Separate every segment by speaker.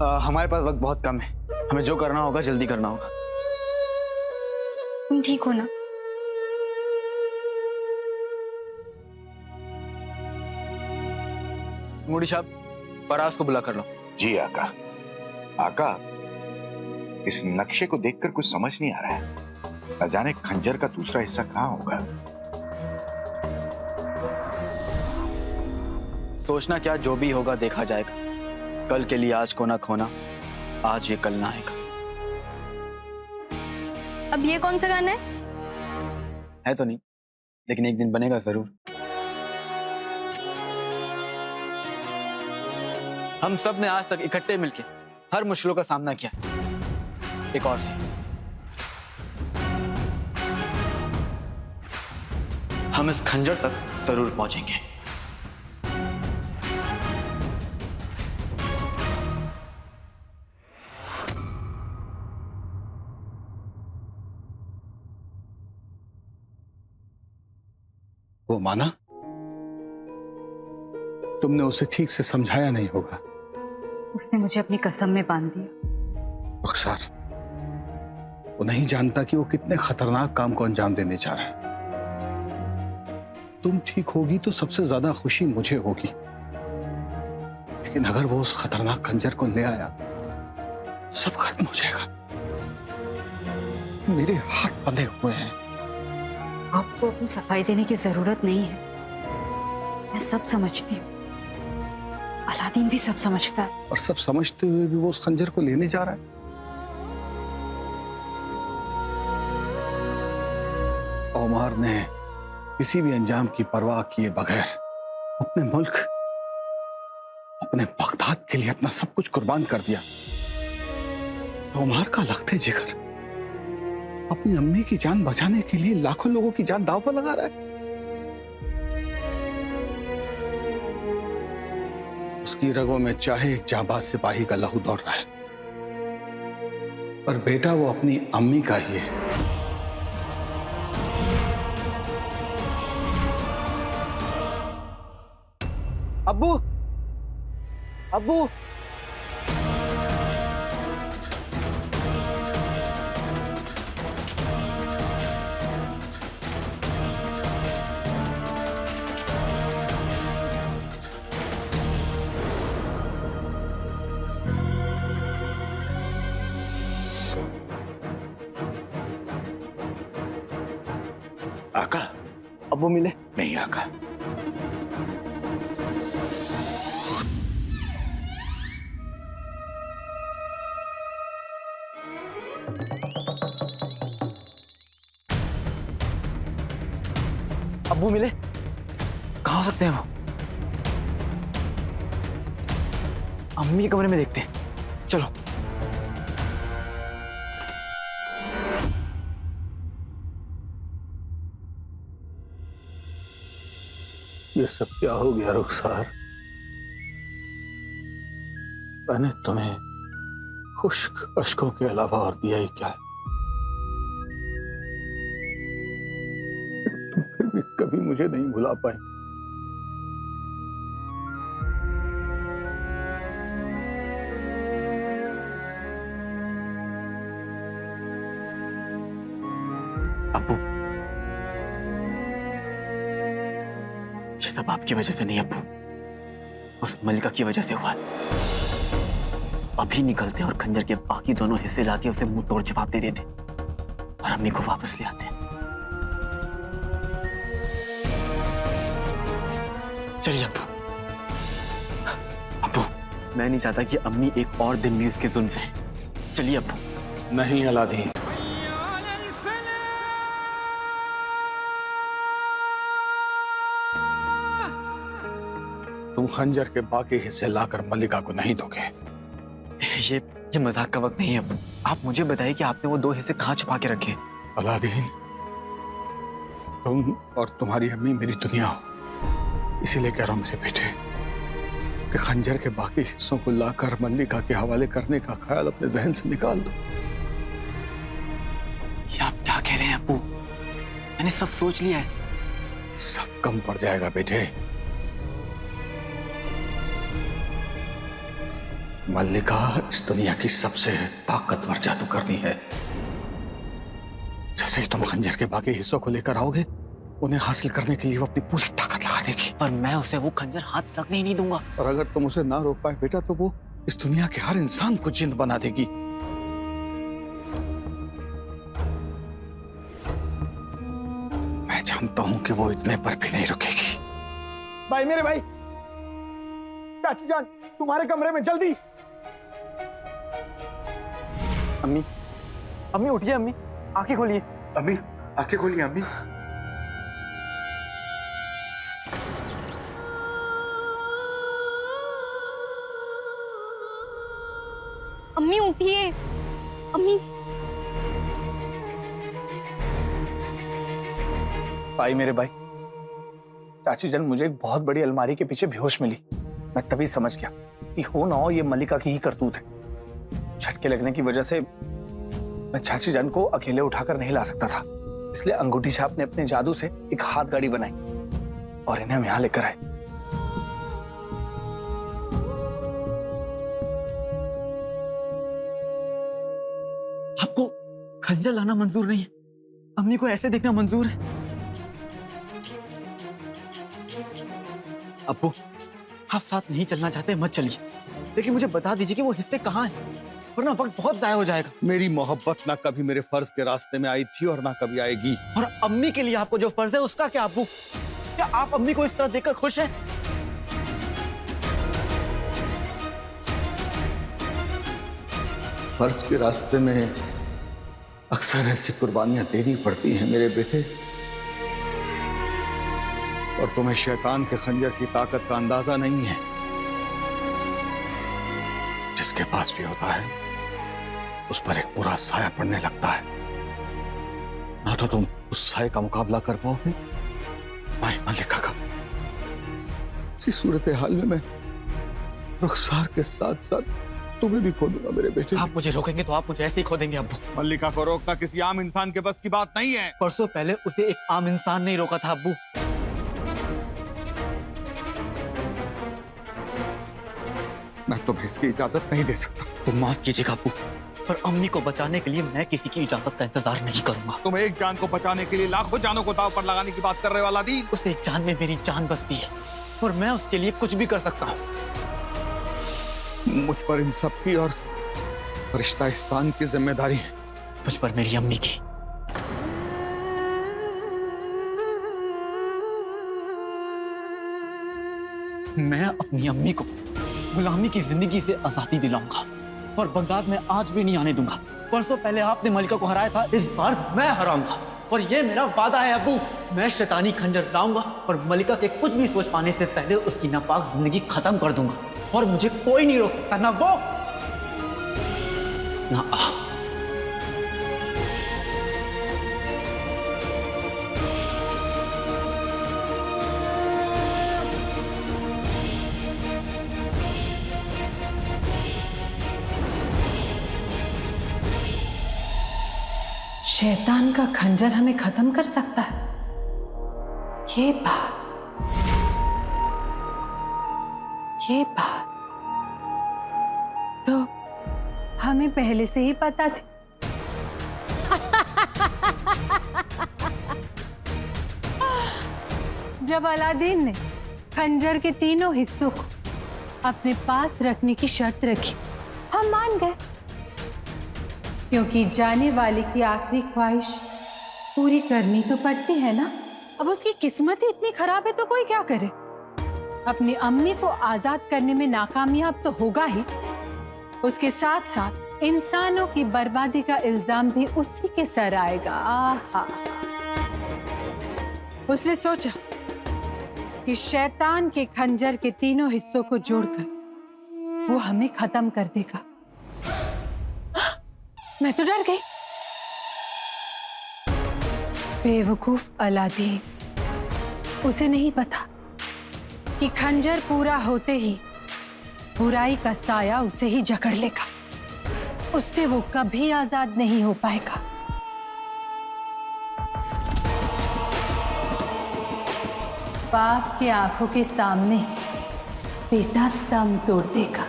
Speaker 1: हमारे पास वक्त बहुत कम है, हमें जो करना होगा जल्दी करना होगा।
Speaker 2: तुम ठीक हो ना?
Speaker 1: मुड़ी साहब, फराज को बुला कर लो।
Speaker 3: जी आका। आका, इस नक्शे को देखकर कुछ समझ नहीं आ रहा है। न जाने खंजर का दूसरा हिस्सा कहाँ होगा।
Speaker 1: सोचना क्या, जो भी होगा देखा जाएगा। कल के लिए आज को ना खोना, आज ये कल ना आएगा।
Speaker 2: अब ये कौन सा गाना
Speaker 1: है तो नहीं, लेकिन एक दिन बनेगा जरूर। हम सब ने आज तक इकट्ठे मिलके हर मुश्किलों का सामना किया। एक और सी, हम इस खंजर तक जरूर पहुंचेंगे।
Speaker 4: वो माना? तुमने उसे ठीक से समझाया नहीं होगा।
Speaker 2: उसने मुझे अपनी कसम में बांध दिया।
Speaker 4: रुखसार, वो नहीं जानता कि वो कितने खतरनाक काम को अंजाम देने जा रहा है। तुम ठीक होगी तो सबसे ज्यादा खुशी मुझे होगी, लेकिन अगर वो उस खतरनाक खंजर को ले आया, सब खत्म हो जाएगा। मेरे हाथ बंधे हुए हैं।
Speaker 2: आपको अपनी सफाई देने की जरूरत नहीं है, मैं सब समझती हूँ। अलादीन भी सब समझता है।
Speaker 4: और सब समझते हुए भी वो उस खंजर को लेने जा रहा है। ओमार ने किसी भी अंजाम की परवाह किए बगैर अपने मुल्क, अपने बगदाद के लिए अपना सब कुछ कुर्बान कर दिया। ओमार का लख्ते जिगर अपनी अम्मी की जान बचाने के लिए लाखों लोगों की जान दांव पर लगा रहा है। उसकी रगों में चाहे एक जाबाज सिपाही का लहू दौड़ रहा है, पर बेटा वो अपनी अम्मी का ही है।
Speaker 1: अब्बू, अब्बू,
Speaker 3: आका,
Speaker 1: अब्बू मिले?
Speaker 3: नहीं आका।
Speaker 1: अब्बू मिले? कहाँ हो सकते हैं वो? अम्मी के कमरे में देखते हैं, चलो।
Speaker 4: ये सब क्या हो गया रुखसार? मैंने तुम्हें खुश्क अश्कों के अलावा और दिया ही क्या है? तुम फिर भी कभी मुझे नहीं भुला पाए।
Speaker 1: अब्बू, ये सब आपकी वजह से नहीं अब्बू, उस मलिका की वजह से हुआ। अभी निकलते और खंजर के बाकी दोनों हिस्से लाके उसे मुंह तोड़ जवाब दे देते और अम्मी को वापस ले आते। चलिए अब्बू। अब्बू, मैं नहीं चाहता कि अम्मी एक और दिन भी उसके जुल्म से। चलिए अब्बू।
Speaker 4: नहीं अलादीन, तुम खंजर के बाकी हिस्से लाकर मलिका को नहीं दोगे।
Speaker 1: ये मजाक का वक्त नहीं है अब्बू। आप मुझे बताइए कि आपने वो दो हिस्से कहाँ छुपा के रखे?
Speaker 4: अलादीन, तुम और तुम्हारी अम्मी मेरी दुनिया हो, इसीलिए कह रहा हूं मेरे बेटे कि खंजर के बाकी हिस्सों को लाकर मल्लिका के हवाले करने का ख्याल अपने जहन से निकाल दो।
Speaker 1: ये आप क्या कह रहे हैं अब्बू? मैंने सब सोच लिया है।
Speaker 4: सब कम पड़ जाएगा बेटे। मल्लिका इस दुनिया की सबसे ताकतवर जादूगरनी है। जैसे ही तुम खंजर के बाकी हिस्सों को लेकर आओगे, उन्हें हासिल करने के लिए वो अपनी पूरी ताकत लगा देगी।
Speaker 1: पर मैं उसे वो खंजर हाथ लगने ही नहीं दूंगा।
Speaker 4: और अगर तुम उसे ना रोक पाए बेटा, तो वो इस दुनिया के हर इंसान को जिंद बना देगी। मैं जानता हूं कि वो इतने पर भी नहीं रुकेगी।
Speaker 5: भाई, मेरे भाई, चाची जान, तुम्हारे कमरे में जल्दी।
Speaker 1: अम्मी, अम्मी उठिए, अम्मी आंखें खोलिए।
Speaker 3: अम्मी आंखें खोलिए। अम्मी
Speaker 6: अम्मी उठिए, अम्मी।
Speaker 5: भाई, मेरे भाई, चाची जान, मुझे एक बहुत बड़ी अलमारी के पीछे बेहोश मिली। मैं तभी समझ गया कि हो ना हो ये मल्लिका की ही करतूत है। झटके लगने की वजह से मैं चाची जान को अकेले उठाकर नहीं ला सकता था, इसलिए अंगूठी छाप ने अपने जादू से एक हाथ गाड़ी बनाई और इन्हें हम यहाँ लेकर आए।
Speaker 1: आपको खंजर लाना मंजूर नहीं है, अम्मी को ऐसे देखना मंजूर है। अब्बू, आप साथ नहीं चलना चाहते मत चलिए, लेकिन मुझे बता दीजिए कि वो हिस्से कहाँ हैं, वरना वक्त बहुत जाया हो जाएगा।
Speaker 4: मेरी मोहब्बत ना कभी मेरे फर्ज के रास्ते में आई थी और ना कभी आएगी।
Speaker 1: और अम्मी के लिए आपको जो फर्ज है उसका क्या अब्बू? क्या आप अम्मी को इस तरह देखकर खुश हैं?
Speaker 4: फर्ज के रास्ते में अक्सर ऐसी कुर्बानियां देनी पड़ती हैं मेरे बेटे, और तुम्हें शैतान के खंजर की ताकत का अंदाजा नहीं है। जिसके पास भी होता है उस पर एक बुरा साया पड़ने लगता है। ना तो तुम उस साये का मुकाबला कर पाओगे, ना ही मल्लिका का। इसी सूरत हाल में मैं रुखसार के साथ साथ तुम्हें भी खो दूंगा मेरे बेटे।
Speaker 1: आप मुझे रोकेंगे तो आप मुझे ऐसे ही खो देंगे अब्बू।
Speaker 4: मल्लिका को रोकना किसी आम इंसान के बस की बात नहीं है।
Speaker 1: परसों पहले उसे एक आम इंसान नहीं रोका था अब्बू।
Speaker 4: मैं तुम्हें इसकी इजाजत नहीं दे सकता।
Speaker 1: तो माफ कीजिएगा अब्बू, पर अम्मी को बचाने के लिए मैं किसी की इजाजत का इंतजार नहीं करूंगा।
Speaker 4: तुम एक जान को बचाने के लिए लाखों जानों को दांव पर लगाने की बात कर रहे हो अलादीन।
Speaker 1: उस एक जान में मेरी जान बसती है और मैं उसके लिए कुछ भी कर सकता हूँ।
Speaker 4: मुझ पर इन सब की और रिश्ता-इस्तान की जिम्मेदारी है।
Speaker 1: मुझ पर मेरी अम्मी की। मैं अपनी अम्मी को गुलामी की जिंदगी से आजादी दिलाऊंगा और बगदाद में आज भी नहीं आने दूंगा। परसों पहले आपने मलिका को हराया था, इस बार मैं हराऊंगा और ये मेरा वादा है अब्बू। मैं शैतानी खंजर लाऊंगा और मलिका के कुछ भी सोच पाने से पहले उसकी नापाक जिंदगी खत्म कर दूंगा और मुझे कोई नहीं रोक सकता, ना वो ना आप।
Speaker 2: शैतान का खंजर हमें खत्म कर सकता है, ये बात तो हमें पहले से ही पता थी। जब अलादीन ने खंजर के तीनों हिस्सों को अपने पास रखने की शर्त रखी, हम मान गए, क्योंकि जाने वाले की आखिरी ख्वाहिश पूरी करनी तो पड़ती है ना। अब उसकी किस्मत ही इतनी खराब है तो कोई क्या करे। अपनी अम्मी को आजाद करने में नाकामयाब तो होगा ही, उसके साथ साथ इंसानों की बर्बादी का इल्जाम भी उसी के सर आएगा। आहा। उसने सोचा कि शैतान के खंजर के तीनों हिस्सों को जोड़कर वो हमें खत्म कर देगा। मैं तो डर गई। बेवकूफ अलादीन, उसे नहीं पता कि खंजर पूरा होते ही बुराई का साया उसे ही जकड़ लेगा, उससे वो कभी आजाद नहीं हो पाएगा। बाप के आंखों के सामने बेटा दम तोड़ देगा।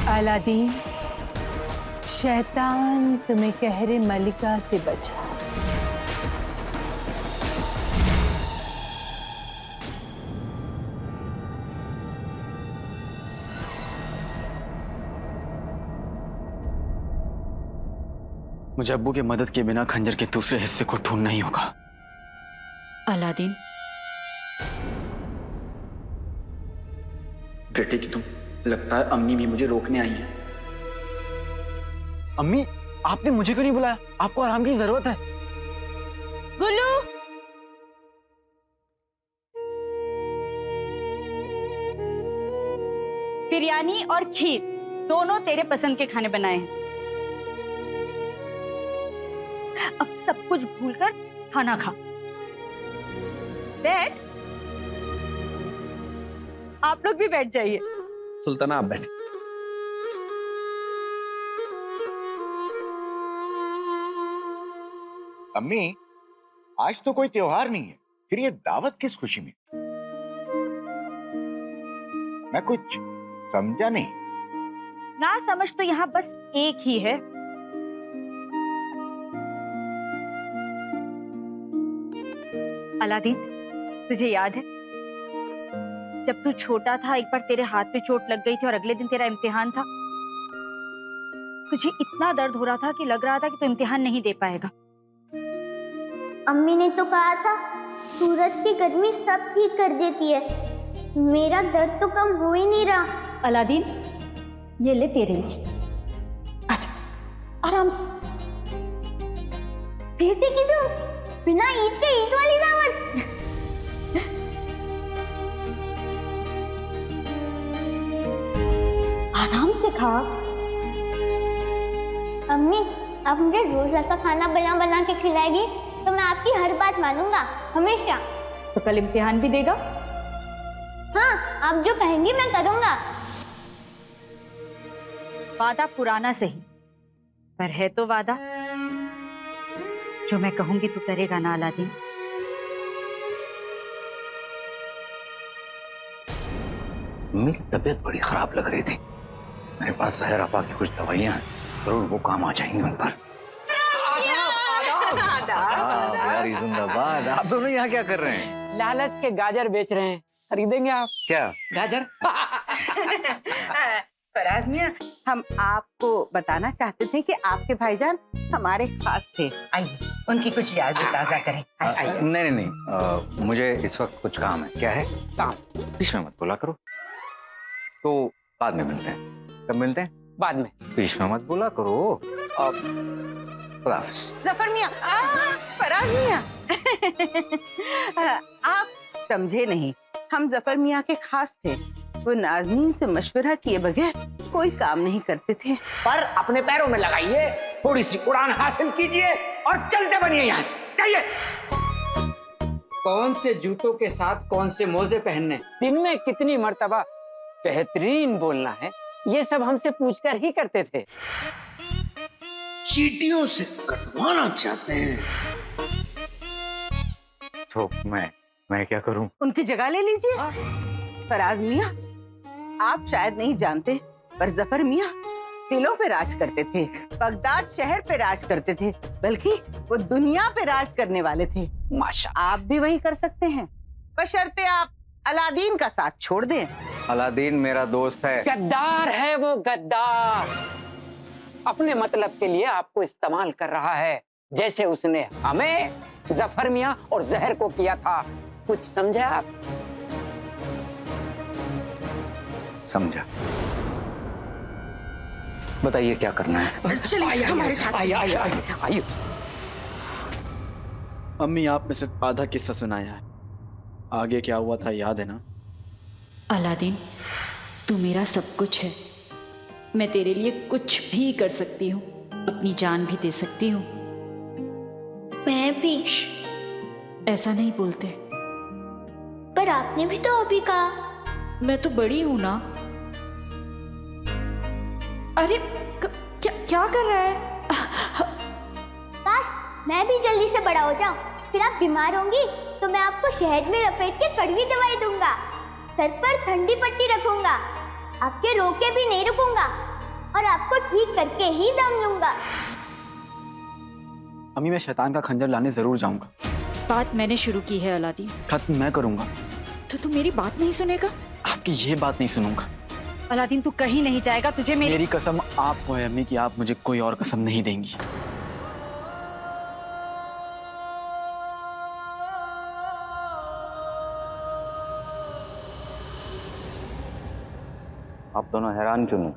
Speaker 2: अलादीन, शैतान तुम्हें कहरे मलिका से बचा।
Speaker 1: मुझे अब्बू की मदद के बिना खंजर के दूसरे हिस्से को ढूंढना ही होगा।
Speaker 7: अलादीन,
Speaker 1: बेटे की तुम, लगता है अम्मी भी मुझे रोकने आई है। अम्मी, आपने मुझे क्यों नहीं बुलाया? आपको आराम की जरूरत है।
Speaker 8: गुल्लू, बिरयानी और खीर दोनों तेरे पसंद के खाने बनाए हैं। अब सब कुछ भूलकर खाना खा। बैठ, आप लोग भी बैठ जाइए।
Speaker 5: सुल्ताना आप बैठे।
Speaker 3: अम्मी, आज तो कोई त्योहार नहीं है, फिर ये दावत किस खुशी में? मैं कुछ समझा नहीं।
Speaker 8: ना समझ तो यहाँ बस एक ही है। अलादीन, तुझे याद है जब तू छोटा था, एक बार तेरे हाथ पे चोट लग गई थी और अगले दिन तेरा इम्तिहान था। तुझे इतना दर्द हो रहा था कि लग रहा था कि तू इम्तिहान नहीं दे पाएगा।
Speaker 9: अम्मी ने तो कहा था सूरज की गर्मी सब ठीक कर देती है। मेरा दर्द तो कम हो ही नहीं रहा।
Speaker 8: अलादीन, ये ले तेरे लिए। अच्छा, आराम से।
Speaker 9: बेटे की तुम बिना ईद के ईद वाली दावत।
Speaker 8: आराम से खा।
Speaker 9: अम्मी, आप मुझे रोज ऐसा खाना बना बना के खिलाएगी तो मैं आपकी हर बात मानूंगा, हमेशा।
Speaker 8: तो कल इम्तिहान भी देगा?
Speaker 9: हाँ, आप जो कहेंगी मैं करूंगा।
Speaker 8: वादा पुराना सही, पर है तो वादा। जो मैं कहूंगी तू करेगा ना अलादीन?
Speaker 4: मेरी तबीयत बड़ी खराब लग रही थी। मेरे पास जहर आपा की कुछ दवाइयां हैं, जरूर वो काम आ जाएंगी उन पर।
Speaker 10: यारी जिंदाबाद। आप दोनों यहाँ क्या कर रहे हैं?
Speaker 11: लालच के गाजर बेच रहे हैं, खरीदेंगे आप?
Speaker 10: क्या
Speaker 11: गाजर?
Speaker 12: फराज मियां, हम आपको बताना चाहते थे कि आपके भाईजान हमारे खास थे। आइए, उनकी कुछ यादें ताजा करें।
Speaker 10: नहीं नहीं नहीं, मुझे इस वक्त कुछ काम है। क्या है काम? बीच में मत बोला करो। तो बाद में मिलते हैं। कब मिलते हैं?
Speaker 11: बाद में।
Speaker 10: बीच में मत बोला करो। खुदा हाफिज।
Speaker 12: जफर मियां, फराज मियां, आप समझे नहीं, हम जफर मियां के खास थे। वो नाज़नीन से मशवरा किए बगैर कोई काम नहीं करते थे।
Speaker 11: पर अपने पैरों में लगाइए, थोड़ी सी उड़ान हासिल कीजिए और चलते बनिए यहाँ से। जाइए। कौन से जूतों के साथ कौन से मोजे पहनने, दिन में कितनी मर्तबा बेहतरीन बोलना है, ये सब हमसे पूछकर ही करते थे।
Speaker 13: चींटियों से कटवाना चाहते हैं
Speaker 10: तो मैं क्या करूं?
Speaker 12: उनकी जगह ले लीजिए। फराज मियां, आप शायद नहीं जानते, पर जफर मियां दिलों पे राज करते थे, बगदाद शहर पे राज करते थे, बल्कि वो दुनिया पे राज करने वाले थे।
Speaker 11: माशा,
Speaker 12: आप भी वही कर सकते हैं, बशर्ते आप अलादीन का साथ छोड़ दें।
Speaker 10: अलादीन मेरा दोस्त है।
Speaker 11: गद्दार है वो, गद्दार। अपने मतलब के लिए आपको इस्तेमाल कर रहा है, जैसे उसने हमें, जफर मियां और जहर को किया था। कुछ समझे आप?
Speaker 10: समझा। बताइए क्या करना है?
Speaker 13: चलिए हमारे साथ।
Speaker 11: आइए।
Speaker 1: अम्मी, आपने सिर्फ आधा किस्सा सुनाया है, आगे क्या हुआ था याद है ना?
Speaker 7: अलादीन, तू मेरा सब कुछ है। मैं तेरे लिए कुछ भी कर सकती हूँ, अपनी जान भी दे सकती हूँ।
Speaker 9: मैं भी।
Speaker 7: ऐसा नहीं बोलते।
Speaker 9: पर आपने भी तो अभी कहा।
Speaker 7: मैं तो बड़ी हूं ना। अरे क्या कर रहा है?
Speaker 9: काश मैं भी जल्दी से बड़ा हो जाऊं, फिर आप बीमार होंगी तो मैं आपको शहद में लपेट के कड़वी दवाई दूंगा, सर पर ठंडी पट्टी रखूंगा, आपके रोके भी नहीं रुकूंगा, और आपको ठीक करके ही दम लूंगा।
Speaker 1: अम्मी मैं शैतान का खंजर लाने जरूर जाऊंगा।
Speaker 7: बात मैंने शुरू की है अलादीन।
Speaker 1: खत्म मैं करूंगा।
Speaker 7: तो तू मेरी बात नहीं सुनेगा?
Speaker 1: आपकी ये बात नहीं सुनूंगा।
Speaker 8: अलादीन तू कहीं नहीं जाएगा, तुझे
Speaker 1: मेरी कसम आपको है अम्मी कि आप मुझे कोई और कसम नहीं देंगी।
Speaker 10: आप दोनों हैरान क्यों नहीं?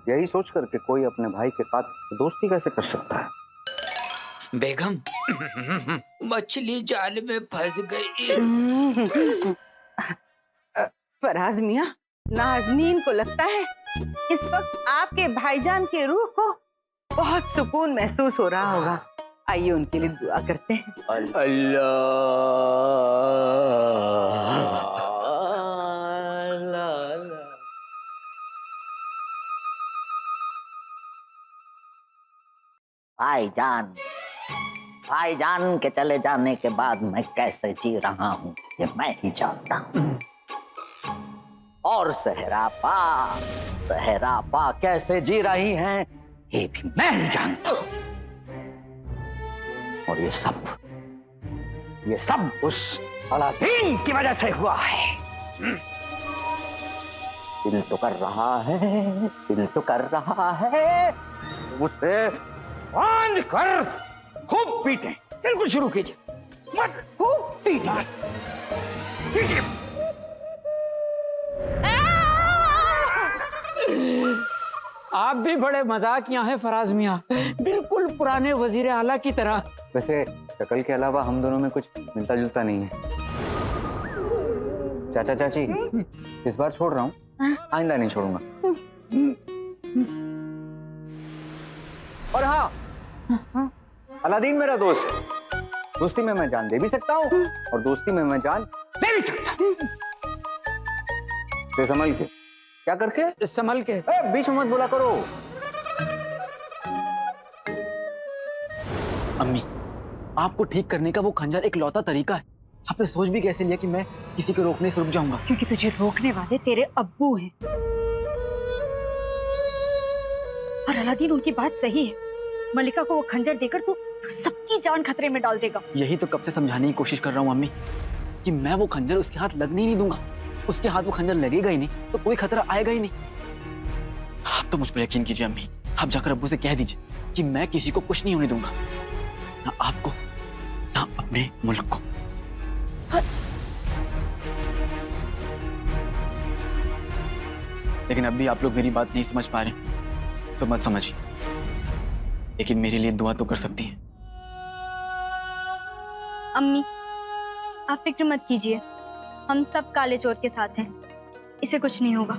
Speaker 10: यही सोच कर के कोई अपने भाई के साथ दोस्ती कैसे कर सकता है?
Speaker 11: बेगम मछली जाल में फंस गई।
Speaker 12: फराज मियाँ, नाज़नीन को लगता है इस वक्त आपके भाईजान के रूह को बहुत सुकून महसूस हो रहा होगा। आइए उनके लिए दुआ करते हैं।
Speaker 14: भाईजान के चले जाने के बाद मैं कैसे जी रहा हूँ ये मैं ही जानता हूँ। और सहरापा कैसे जी रही हैं ये भी मैं ही जानता हूँ। और ये सब उस अलादीन की वजह से हुआ है। दिल तो कर रहा है उसे बांध कर खूब पीटे।
Speaker 11: बिल्कुल शुरू कीजिए,
Speaker 14: मत खूब पीटे।
Speaker 11: आप भी बड़े मजाकिया हैं फराज मियाँ, बिल्कुल पुराने वजीर आला की तरह।
Speaker 10: वैसे शक्ल के अलावा हम दोनों में कुछ मिलता जुलता नहीं है। चाचा चाची इस बार छोड़ रहा हूँ, आइंदा नहीं छोड़ूंगा। और हाँ, अलादीन मेरा दोस्त है। दोस्ती में मैं जान दे भी सकता हूँ और दोस्ती में मैं जान ले भी सकता हूँ। संभल के। क्या करके?
Speaker 11: संभल के।
Speaker 10: बीच में मत बोला करो।
Speaker 1: अम्मी, आपको ठीक करने का वो खंजर एक लौता तरीका है। आपने सोच भी कैसे लिया कि मैं किसी को रोकने से रुक जाऊंगा?
Speaker 8: क्योंकि तुझे रोकने वाले तेरे अब्बू हैं। और अलादीन उनकी बात सही है। मलिका को वो खंजर देकर तू सबकी जान खतरे में डाल देगा।
Speaker 1: यही तो कब से समझाने की कोशिश कर रहा हूँ अम्मी कि मैं वो खंजर उसके हाथ लगने ही नहीं दूंगा। उसके हाथ वो खंजर लगेगा ही नहीं तो कोई खतरा आएगा ही नहीं। आप तो मुझ पर यकीन कीजिए अम्मी, आप जाकर अब्बू से कह दीजिए कि मैं किसी को कुछ नहीं होने दूंगा, ना आपको ना अपने मुल्क को। लेकिन अब भी आप लोग मेरी बात नहीं समझ पा रहे तो मत समझिए, लेकिन मेरे लिए दुआ तो कर सकती हैं।
Speaker 6: अम्मी आप फिक्र मत कीजिए, हम सब काले चोर के साथ हैं, इसे कुछ नहीं होगा।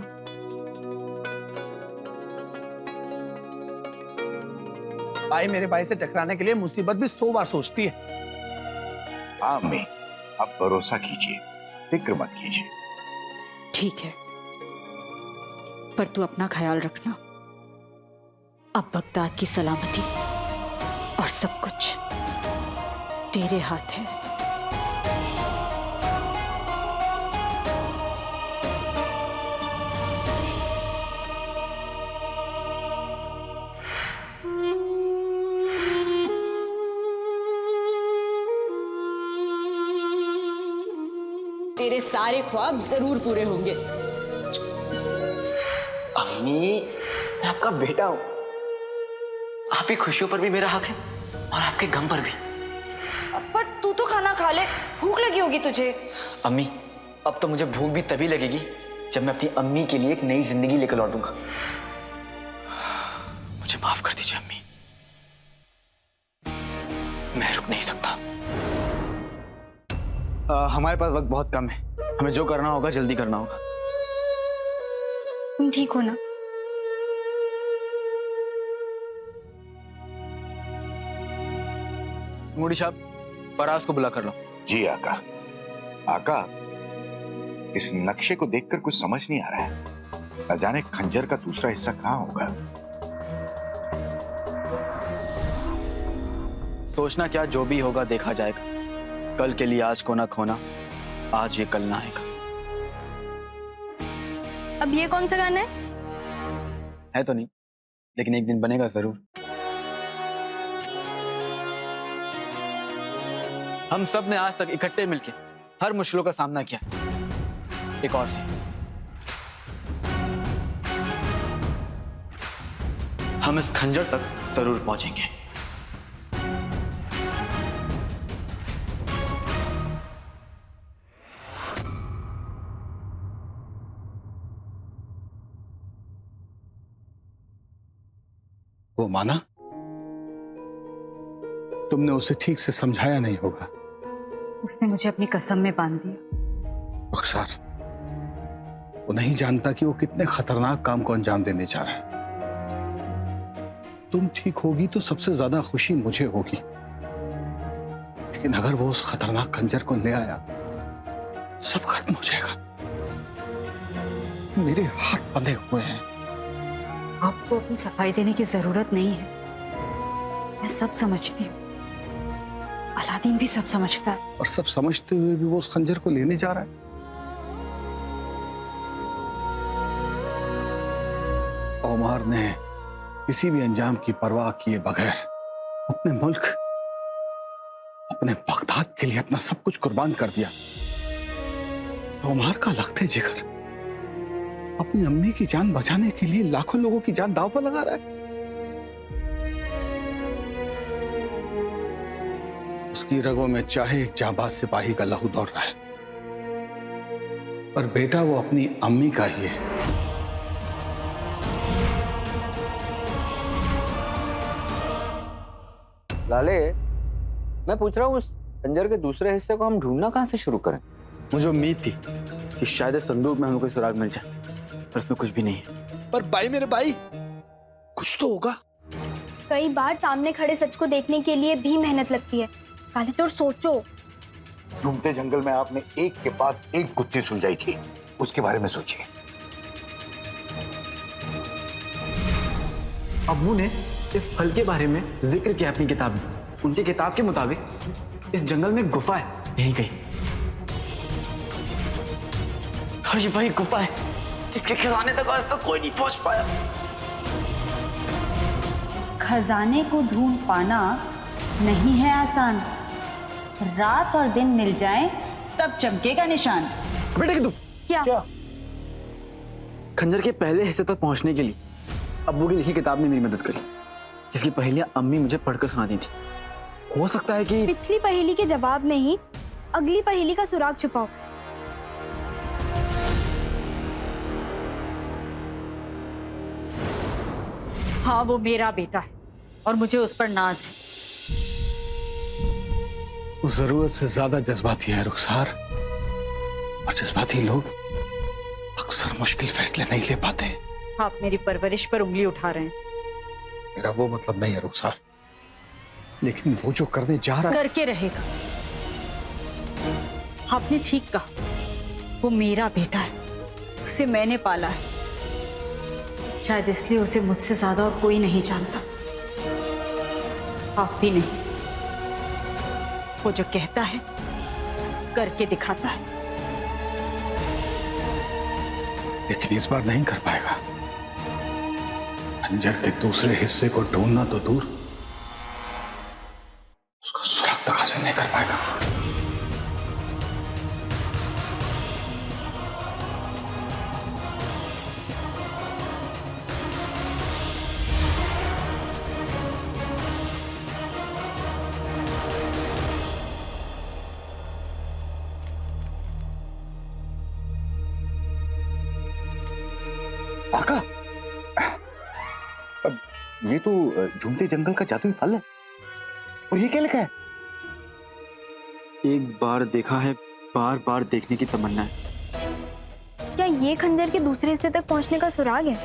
Speaker 5: भाई मेरे भाई से टकराने के लिए मुसीबत भी 100 बार सोचती है।
Speaker 3: हाँ अम्मी, आप भरोसा कीजिए, फिक्र मत कीजिए।
Speaker 7: ठीक है, पर तू अपना ख्याल रखना। अब बगदाद की सलामती और सब कुछ तेरे हाथ है। तेरे सारे ख्वाब जरूर पूरे होंगे।
Speaker 1: अम्मी, मैं आपका बेटा हूं। आपकी खुशियों पर भी मेरा हक है और आपके गम पर भी।
Speaker 7: पर तू तो खाना खा ले, भूख लगी होगी तुझे।
Speaker 1: अम्मी, अब तो मुझे भूख भी तभी लगेगी जब मैं अपनी अम्मी के लिए एक नई जिंदगी लेकर लौटूंगा। मुझे माफ कर दीजिए अम्मी, मैं रुक नहीं सकता। हमारे पास वक्त बहुत कम है, हमें जो करना होगा जल्दी करना होगा।
Speaker 6: तुम ठीक हो ना?
Speaker 1: मुड़ी साहब, फराज को बुला कर लो।
Speaker 3: जी आका। आका, इस नक्शे को देखकर कुछ समझ नहीं आ रहा है। न जाने खंजर का दूसरा हिस्सा कहाँ होगा।
Speaker 1: सोचना क्या, जो भी होगा देखा जाएगा। कल के लिए आज को ना खोना, आज ये कल ना आएगा।
Speaker 6: अब ये कौन सा गाना है?
Speaker 1: है तो नहीं। लेकिन एक दिन बनेगा जरूर। हम सब ने आज तक इकट्ठे मिलके हर मुश्किलों का सामना किया। एक और सी, हम इस खंजर तक जरूर पहुंचेंगे।
Speaker 4: वो माना? तुमने उसे ठीक से समझाया नहीं होगा।
Speaker 8: उसने मुझे अपनी कसम में बांध दिया।
Speaker 4: रुखसार, वो नहीं जानता कि वो कितने खतरनाक काम को अंजाम देने जा रहा है। तुम ठीक होगी तो सबसे ज्यादा खुशी मुझे होगी, लेकिन अगर वो उस खतरनाक खंजर को ले आया, सब खत्म हो जाएगा। मेरे हाथ बंधे हुए हैं।
Speaker 8: आपको अपनी सफाई देने की जरूरत नहीं है, मैं सब समझती हूँ। अलादीन भी सब समझता है।
Speaker 4: और सब समझते हुए भी वो उस खंजर को लेने जा रहा है। ओमार ने किसी भी अंजाम की परवाह किए बगैर अपने मुल्क, अपने बगदाद के लिए अपना सब कुछ कुर्बान कर दिया। ओमार का लखते जिगर अपनी अम्मी की जान बचाने के लिए लाखों लोगों की जान दांव पर लगा रहा है। उसकी रगों में चाहे एक जाबाज सिपाही का लहू दौड़ रहा है, पर बेटा वो अपनी अम्मी का ही है।
Speaker 10: लाले, मैं पूछ रहा हूँ उस खंजर के दूसरे हिस्से को हम ढूंढना कहाँ से शुरू करें?
Speaker 1: मुझे उम्मीद थी कि शायद इस संदूक में हमें कोई सुराग मिल जाए, पर इसमें कुछ भी नहीं है।
Speaker 13: पर भाई मेरे भाई, कुछ तो होगा।
Speaker 6: कई बार सामने खड़े सच को देखने के लिए भी मेहनत लगती है। काले चोर, सोचो।
Speaker 3: ढूंढते जंगल में आपने एक के बाद एक गुत्थी सुलझाई थी, उसके बारे में सोचिए।
Speaker 1: अब्बू ने इस फल के बारे में जिक्र किया अपनी किताब में। उनकी किताब के मुताबिक इस जंगल में गुफा है, यहीं कहीं। और ये वही गुफा है जिसके खजाने तक आज तक कोई नहीं पहुंच पाया।
Speaker 8: खजाने को ढूंढ पाना नहीं है आसान। रात और दिन मिल जाएं, तब चमकेगा निशान।
Speaker 1: बेटे तू
Speaker 6: क्या?
Speaker 1: खंजर के पहले हिस्से तक पहुंचने के लिए अब्बू की लिखी किताब ने मेरी मदद करी, जिसकी पहेलियां अम्मी मुझे पढ़कर सुनाती थी। हो सकता है कि
Speaker 6: पिछली पहेली के जवाब में ही अगली पहेली का सुराग छुपाओ।
Speaker 8: हाँ, वो मेरा बेटा है और मुझे उस पर नाज है।
Speaker 4: वो जरूरत से ज्यादा जज्बाती है रुखसार, और जज्बाती लोग अक्सर मुश्किल फैसले नहीं ले पाते।
Speaker 8: आप मेरी परवरिश पर उंगली उठा रहे हैं।
Speaker 4: मेरा वो मतलब नहीं है रुखसार, लेकिन वो जो करने जा रहा है
Speaker 8: करके रहेगा। आपने ठीक कहा, वो मेरा बेटा है, उसे मैंने पाला है। शायद इसलिए उसे मुझसे ज्यादा और कोई नहीं जानता, आप भी नहीं। वो जो कहता है करके दिखाता है।
Speaker 4: लेकिन इस बार नहीं कर पाएगा। खंजर के दूसरे हिस्से को ढूंढना तो दूर, उसका सुराग तक हासिल नहीं कर पाएगा।
Speaker 3: आका, अब ये तो ढूंढते जंगल का जादुई फल है, और ये क्या लिखा है?
Speaker 1: एक बार देखा है, बार बार देखने की तमन्ना है।
Speaker 6: क्या ये खंजर के दूसरे हिस्से तक पहुंचने का सुराग है?